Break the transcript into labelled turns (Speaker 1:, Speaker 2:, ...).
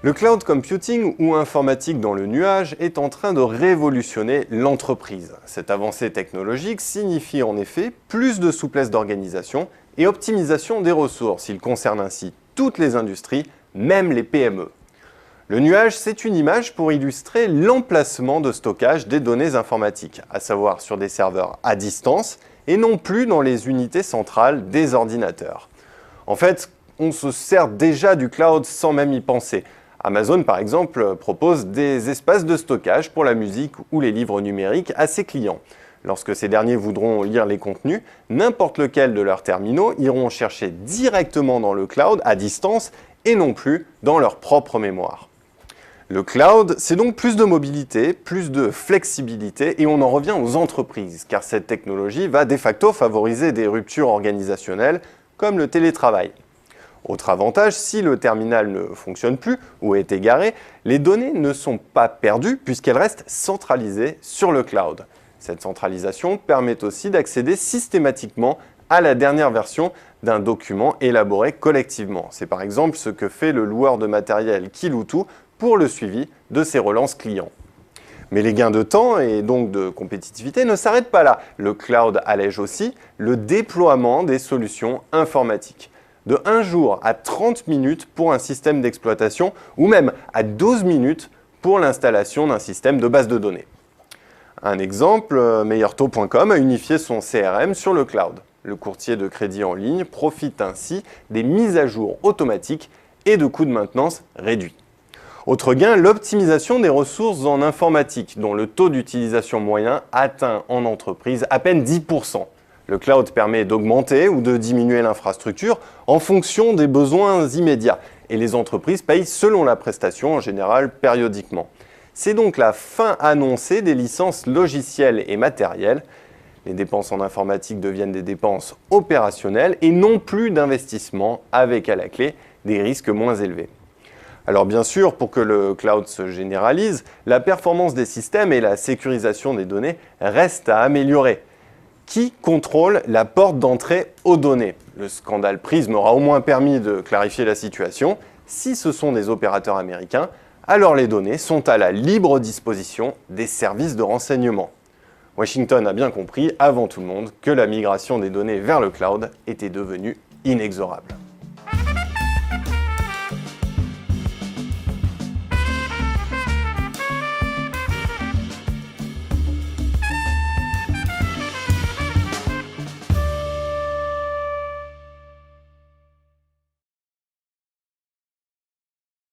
Speaker 1: Le cloud computing ou informatique dans le nuage est en train de révolutionner l'entreprise. Cette avancée technologique signifie en effet plus de souplesse d'organisation et optimisation des ressources. Il concerne ainsi toutes les industries, même les PME. Le nuage, c'est une image pour illustrer l'emplacement de stockage des données informatiques, à savoir sur des serveurs à distance et non plus dans les unités centrales des ordinateurs. En fait, on se sert déjà du cloud sans même y penser. Amazon, par exemple, propose des espaces de stockage pour la musique ou les livres numériques à ses clients. Lorsque ces derniers voudront lire les contenus, n'importe lequel de leurs terminaux iront chercher directement dans le cloud à distance et non plus dans leur propre mémoire. Le cloud, c'est donc plus de mobilité, plus de flexibilité et on en revient aux entreprises, car cette technologie va de facto favoriser des ruptures organisationnelles comme le télétravail. Autre avantage, si le terminal ne fonctionne plus ou est égaré, les données ne sont pas perdues puisqu'elles restent centralisées sur le cloud. Cette centralisation permet aussi d'accéder systématiquement à la dernière version d'un document élaboré collectivement. C'est par exemple ce que fait le loueur de matériel Kiloutou pour le suivi de ses relances clients. Mais les gains de temps et donc de compétitivité ne s'arrêtent pas là. Le cloud allège aussi le déploiement des solutions informatiques. De 1 jour à 30 minutes pour un système d'exploitation ou même à 12 minutes pour l'installation d'un système de base de données. Un exemple, meilleurtaux.com a unifié son CRM sur le cloud. Le courtier de crédit en ligne profite ainsi des mises à jour automatiques et de coûts de maintenance réduits. Autre gain, l'optimisation des ressources en informatique, dont le taux d'utilisation moyen atteint en entreprise à peine 10%. Le cloud permet d'augmenter ou de diminuer l'infrastructure en fonction des besoins immédiats. Et les entreprises payent selon la prestation, en général périodiquement. C'est donc la fin annoncée des licences logicielles et matérielles. Les dépenses en informatique deviennent des dépenses opérationnelles et non plus d'investissement, avec à la clé des risques moins élevés. Alors bien sûr, pour que le cloud se généralise, la performance des systèmes et la sécurisation des données restent à améliorer. Qui contrôle la porte d'entrée aux données? Le scandale Prism aura au moins permis de clarifier la situation. Si ce sont des opérateurs américains, alors les données sont à la libre disposition des services de renseignement. Washington a bien compris, avant tout le monde, que la migration des données vers le cloud était devenue inexorable.